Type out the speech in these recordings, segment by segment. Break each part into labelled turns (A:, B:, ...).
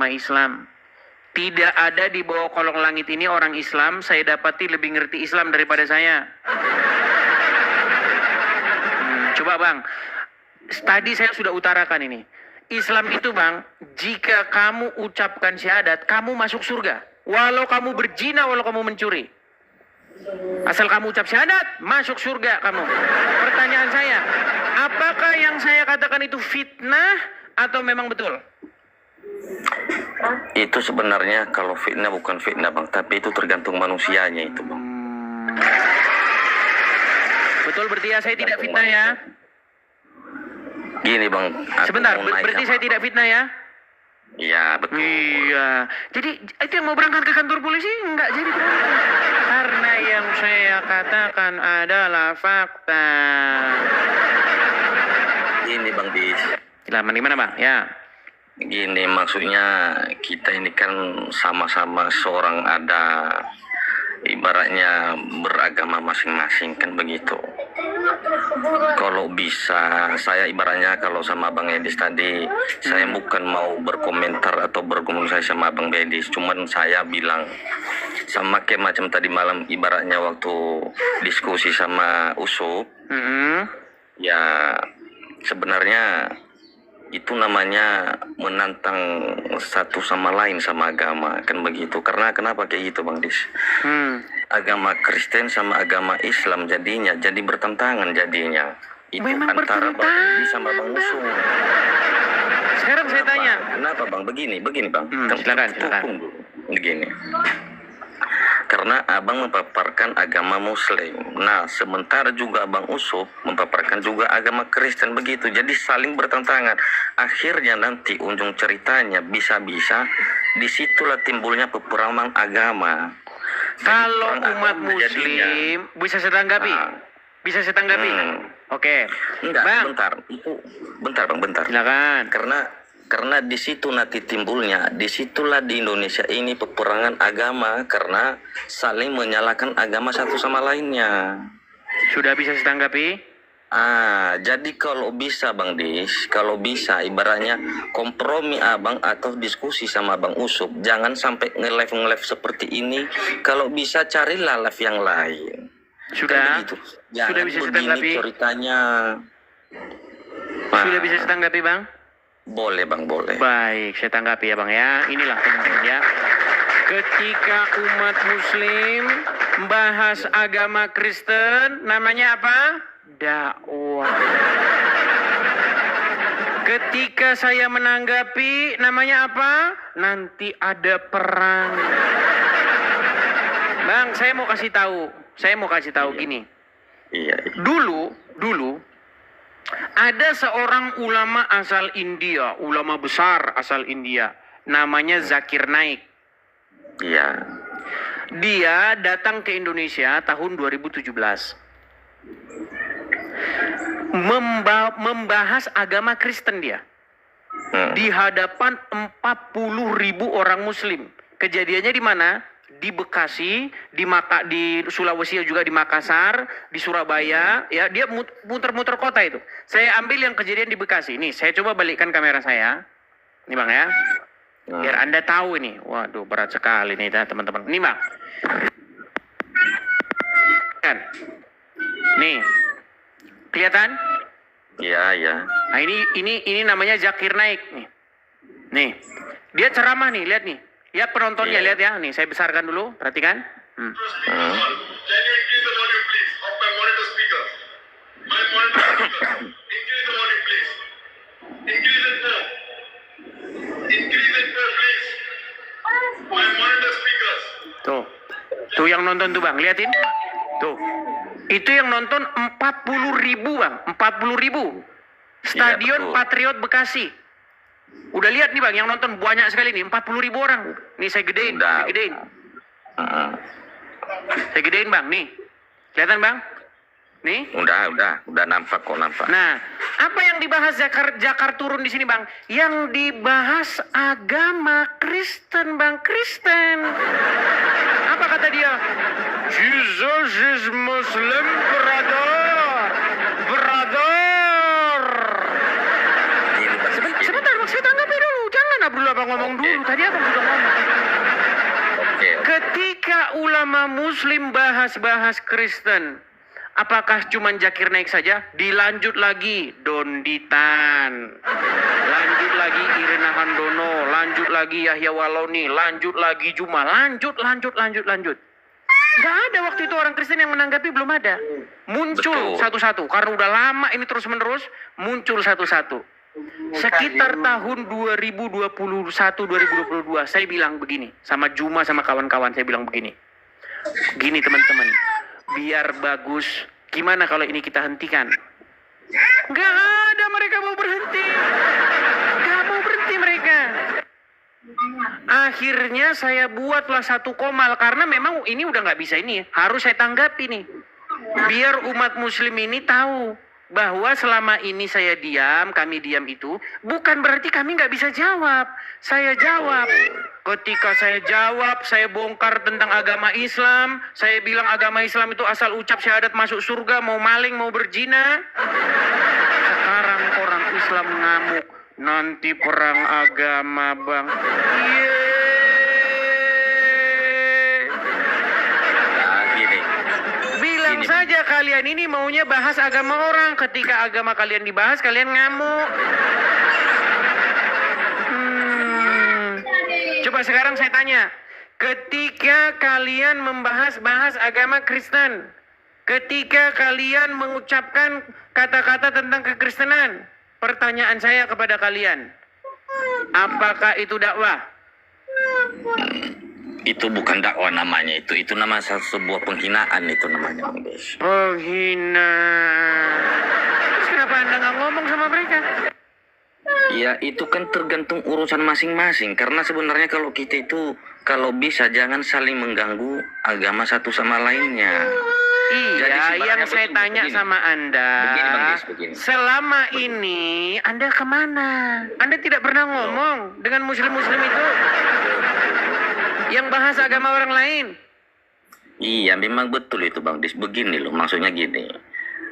A: agama Islam. Tidak ada di bawah kolong langit ini orang Islam saya dapati lebih ngerti Islam daripada saya. Coba bang, tadi saya sudah utarakan ini. Islam itu bang, jika kamu ucapkan syahadat, kamu masuk surga. Walau kamu berzina, walau kamu mencuri. Asal kamu ucap syahadat, masuk surga kamu. Pertanyaan saya, apakah yang saya katakan itu fitnah atau memang betul?
B: Itu sebenarnya kalau fitnah bukan fitnah bang, tapi itu tergantung manusianya itu bang.
A: Betul berarti ya saya tidak fitnah ya?
B: Gini bang.
A: Sebentar, berarti saya tidak fitnah ya?
B: Iya betul.
A: Iya. Jadi itu yang mau berangkat ke kantor polisi enggak jadi berangkat. Karena yang saya katakan adalah fakta.
B: Gini bang Dis.
A: Di mana bang? Ya.
B: Gini maksudnya kita ini kan sama-sama seorang ada ibaratnya beragama masing-masing kan begitu. Kalau bisa saya ibaratnya kalau sama Bang Edis tadi saya bukan mau berkomentar atau berkomunikasi sama Bang Edis, cuman saya bilang sama kayak macam tadi malam ibaratnya waktu diskusi sama Usup. Ya sebenarnya itu namanya menantang satu sama lain sama agama kan begitu. Karena kenapa kayak gitu Bang Dis? Agama Kristen sama agama Islam jadinya jadi bertentangan jadinya. Itu
A: memang
B: antara Bang Edis sama Bang Usup.
A: Sekarang saya tanya.
B: Kenapa Bang? Begini Bang.
A: Silakan.
B: Begini. Karena abang memaparkan agama Muslim. Nah, sementara juga Abang Usup memaparkan juga agama Kristen begitu. Jadi saling bertentangan. Akhirnya nanti ujung ceritanya bisa-bisa disitulah timbulnya peperangan agama.
A: Kalau umat Muslim bisa saya tanggapi? Bisa saya tanggapi? Oke.
B: Enggak,
A: Bang.
B: Bentar Bang.
A: Silakan.
B: Karena di situ nanti timbulnya, disitulah di Indonesia ini peperangan agama karena saling menyalahkan agama satu sama lainnya.
A: Sudah bisa saya tanggapi?
B: Jadi kalau bisa Bang Dis, kalau bisa ibaratnya kompromi abang atau diskusi sama Bang Usup, jangan sampai nge-live seperti ini. Kalau bisa carilah live yang lain.
A: Sudah.
B: Sudah bisa saya tanggapi ceritanya.
A: Sudah bisa saya tanggapi Bang?
B: Boleh Bang, boleh.
A: Baik, saya tanggapi ya Bang ya. Inilah teman-teman ya. Ketika umat Muslim membahas agama Kristen, namanya apa? Dakwah. Ketika saya menanggapi, namanya apa? Nanti ada perang. Bang, saya mau kasih tahu gini.
B: Iya.
A: Dulu ada seorang ulama asal India, ulama besar asal India, namanya Zakir Naik.
B: Iya.
A: Dia datang ke Indonesia tahun 2017. Membahas agama Kristen dia. Di hadapan 40.000 orang Muslim. Kejadiannya di mana? Di Bekasi, di Sulawesi juga di Makassar, di Surabaya, ya dia muter-muter kota itu. Saya ambil yang kejadian di Bekasi. Nih, saya coba balikkan kamera saya. Nih Bang ya. Biar Anda tahu ini. Waduh, berat sekali nih teman-teman. Nih Bang. Kan. Nih. Kelihatan?
B: Iya.
A: Nah, ini namanya Zakir Naik nih. Nih. Dia ceramah nih, lihat nih. Lihat penontonnya, lihat ya. Nih, saya besarkan dulu, perhatikan.
C: Can you increase the volume, please, of my monitor speaker? My monitor speaker. Increase the volume, please. Increase it more. Increase it more, please. My monitor speakers.
A: Tuh yang nonton tuh Bang, liatin. Tuh. Itu yang nonton 40.000 Bang, 40.000. Stadion
B: Iya,
A: Patriot Bekasi. Udah lihat nih Bang, yang nonton banyak sekali nih, 40.000 orang. Nih saya gedein. Saya gedein Bang, nih. Kelihatan Bang? Nih.
B: Udah nampak kok.
A: Nah, apa yang dibahas Jakar turun di sini Bang? Yang dibahas agama Kristen Bang, Kristen. Apa kata dia? Jesus is Muslim brother. Sebentar Bang, saya tanggapi dulu. Jangan dulu, abang ngomong dulu. Tadi abang sudah ngomong.
B: Oke.
A: Ketika ulama muslim bahas-bahas Kristen, apakah cuma Zakir Naik saja? Dilanjut lagi Donditan, lanjut lagi Irena Handono, lanjut lagi Yahya Waloni, lanjut lagi Juma, lanjut. Gak ada waktu itu orang Kristen yang menanggapi, belum ada. Muncul
B: Betul.
A: satu-satu, karena udah lama ini terus-menerus muncul satu-satu. Sekitar tahun 2021-2022 saya bilang begini sama Juma sama kawan-kawan, saya bilang begini. Gini teman-teman, biar bagus, gimana kalau ini kita hentikan? Gak ada mereka mau berhenti. Gak mau berhenti mereka. Akhirnya saya buatlah satu komal, karena memang ini udah gak bisa, ini harus saya tanggapi nih. Biar umat muslim ini tahu bahwa selama ini saya diam, kami diam itu bukan berarti kami nggak bisa jawab. Saya jawab. Ketika saya jawab, saya bongkar tentang agama Islam. Saya bilang agama Islam itu asal ucap syahadat masuk surga, mau maling, mau berzina. Sekarang orang Islam ngamuk. Nanti perang agama, Bang.
B: Nah, gini.
A: Bilang saja kalian ini maunya bahas agama orang. Ketika agama kalian dibahas, kalian ngamuk. Coba sekarang saya tanya. Ketika kalian membahas agama Kristen, ketika kalian mengucapkan kata-kata tentang kekristenan, pertanyaan saya kepada kalian, apakah itu dakwah?
B: Itu bukan dakwah namanya, itu nama sebuah penghinaan itu namanya, Bang Des.
A: Penghina. Terus kenapa Anda nggak ngomong sama mereka?
B: Ya itu kan tergantung urusan masing-masing. Karena sebenarnya kalau kita itu kalau bisa jangan saling mengganggu agama satu sama lainnya. Jadi
A: Iya,
B: sebenarnya
A: yang saya tanya
B: begini.
A: sama Anda,
B: Begini, Bang Des, begini.
A: selama ini Anda kemana? Anda tidak pernah ngomong dengan muslim-muslim itu yang bahas agama orang lain.
B: Iya memang betul itu Bang Des. Begini loh, maksudnya gini.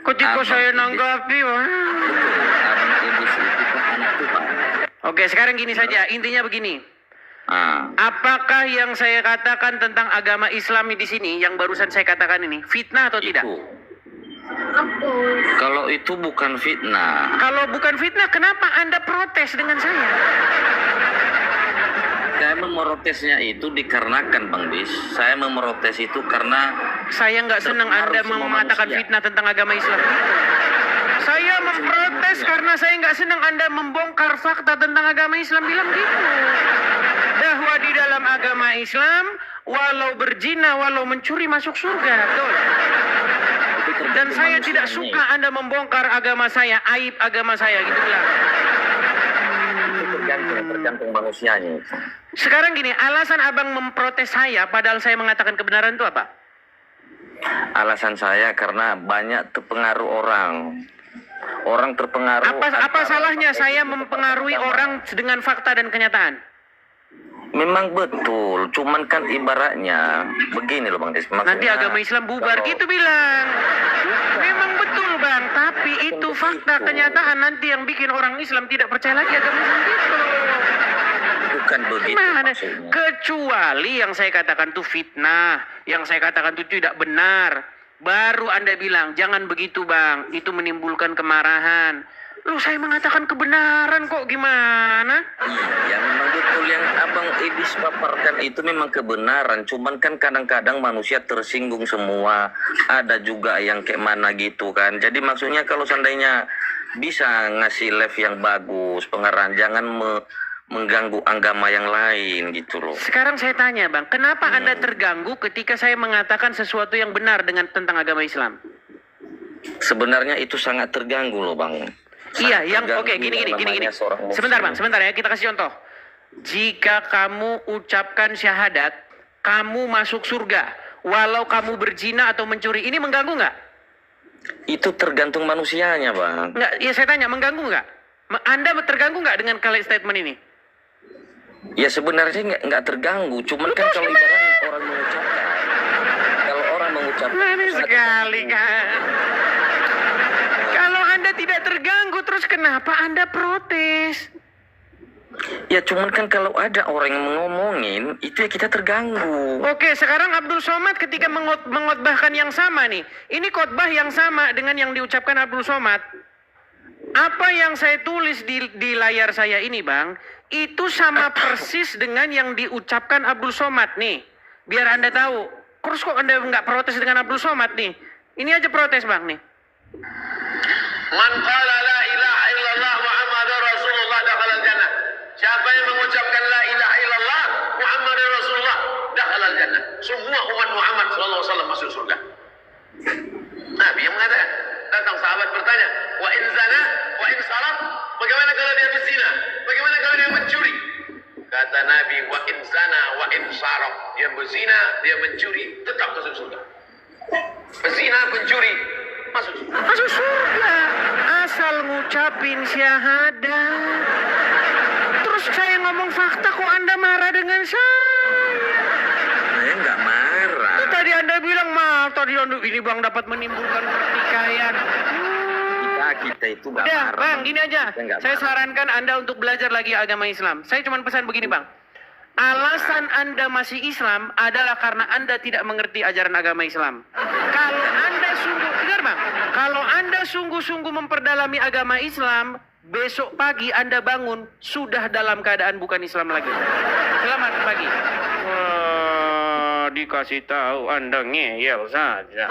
A: Ketika
B: Abang
A: saya
B: Idris.
A: nanggapi, wah.
B: Abang Idris itu kan anak Tuhan.
A: Oke, sekarang gini saja, intinya begini.
B: Ah,
A: Apakah yang saya katakan tentang agama Islami di sini, yang barusan saya katakan ini, fitnah atau tidak?
B: itu. Kalau itu bukan fitnah.
A: Kalau bukan fitnah, kenapa Anda protes dengan saya?
B: Saya memprotesnya itu dikarenakan Bang Dis. Saya memprotes itu karena
A: Saya nggak senang Anda
B: Terpengaruh semua
A: mengatakan
B: manusia.
A: fitnah tentang agama Islam. Saya memprotes karena saya nggak senang Anda membongkar fakta tentang agama Islam, bilang gitu. Bahwa di dalam agama Islam, walau berzina, walau mencuri masuk surga. Betul.
B: itu tergantung
A: Dan saya tidak
B: manusianya.
A: suka Anda membongkar agama saya, aib agama saya, gitu bilang.
B: Itu tergantung manusianya.
A: Sekarang gini, alasan abang memprotes saya padahal saya mengatakan kebenaran itu apa?
B: Alasan saya karena banyak terpengaruh orang. Orang terpengaruh.
A: Apa
B: antara
A: salahnya
B: pakai
A: saya
B: itu
A: mempengaruhi
B: agama.
A: orang dengan fakta dan kenyataan?
B: Memang betul, cuman kan ibaratnya begini loh Bang Des. Maksudnya,
A: Nanti agama Islam bubar,
B: kalau-
A: gitu bilang. Memang betul Bang, tapi itu fakta kenyataan nanti yang bikin orang Islam tidak percaya lagi agama Islam gitu.
B: Bukan begitu
A: Gimana?
B: maksudnya.
A: Kecuali yang saya katakan itu fitnah, yang saya katakan itu tidak benar. Baru Anda bilang, jangan begitu Bang, itu menimbulkan kemarahan. Loh, saya mengatakan kebenaran kok, gimana?
B: Iya, memang betul yang Abang Idris paparkan itu memang kebenaran. Cuman kan kadang-kadang manusia tersinggung semua. Ada juga yang kayak mana gitu kan. Jadi maksudnya kalau seandainya bisa ngasih live yang bagus, pengarahan, jangan mengganggu agama yang lain gitu loh.
A: Sekarang saya tanya Bang, kenapa Anda terganggu ketika saya mengatakan sesuatu yang benar dengan tentang agama Islam?
B: Sebenarnya itu sangat terganggu loh Bang.
A: Iya, yang
B: Terganggu
A: oke, gini.
B: yang namanya seorang muslim.
A: Sebentar Bang, sebentar ya, kita kasih contoh. Jika kamu ucapkan syahadat, kamu masuk surga, walau kamu berzina atau mencuri, ini mengganggu nggak?
B: Itu tergantung manusianya Bang.
A: Nggak, ya saya tanya, mengganggu nggak? Anda terganggu nggak dengan kalimat statement ini?
B: Ya sebenarnya nggak terganggu. Cuman kan kalau ibaratnya orang mengucapkan. Kalau orang mengucapkan.
A: Aneh sekali kan. Kalau Anda tidak terganggu, terus kenapa Anda protes?
B: Ya cuman kan kalau ada orang yang ngomongin, itu ya kita terganggu.
A: Oke, sekarang Abdul Somad ketika mengotbahkan yang sama nih. Ini khotbah yang sama dengan yang diucapkan Abdul Somad. Apa yang saya tulis di layar saya ini, Bang, itu sama persis dengan yang diucapkan Abdul Somad nih. Biar Anda tahu. Terus kok Anda nggak protes dengan Abdul Somad nih? Ini aja protes, Bang, nih.
C: Man qala la ilaha illallah Muhammadur Rasulullah dakhalal jannah. Siapa yang mengucapkan la ilaha illallah Muhammadur Rasulullah dakhalal jannah. Semua umat Muhammad sallallahu alaihi wasallam masuk surga. Nabi yang mengatakan, datang sahabat bertanya, wa in zana, wa in salat, bagaimana kalau dia berzina? Bagaimana kalau dia mencuri? Kata Nabi, wa in zana, wa in sarak, dia berzina, dia mencuri, tetap masuk surga. Berzina, pencuri, masuk surga.
A: Masuk surga. Asal ngucapin syahadat. Terus saya ngomong fakta, kok Anda marah dengan saya?
B: Saya nggak marah.
A: Itu tadi Anda bilang, tadi Anda ini Bang dapat menimbulkan pertikaian.
B: Kita itu nggak
A: Udah,
B: marah.
A: Bang, gini aja.
B: Kita nggak
A: Saya
B: marah.
A: sarankan Anda untuk belajar lagi agama Islam. Saya cuma pesan begini, Bang. Alasan Anda masih Islam adalah karena Anda tidak mengerti ajaran agama Islam. Kalau Anda sungguh, dengar Bang, kalau Anda sungguh-sungguh memperdalami agama Islam, besok pagi Anda bangun sudah dalam keadaan bukan Islam lagi. Selamat pagi. Wah, dikasih tahu Anda ngeyel saja.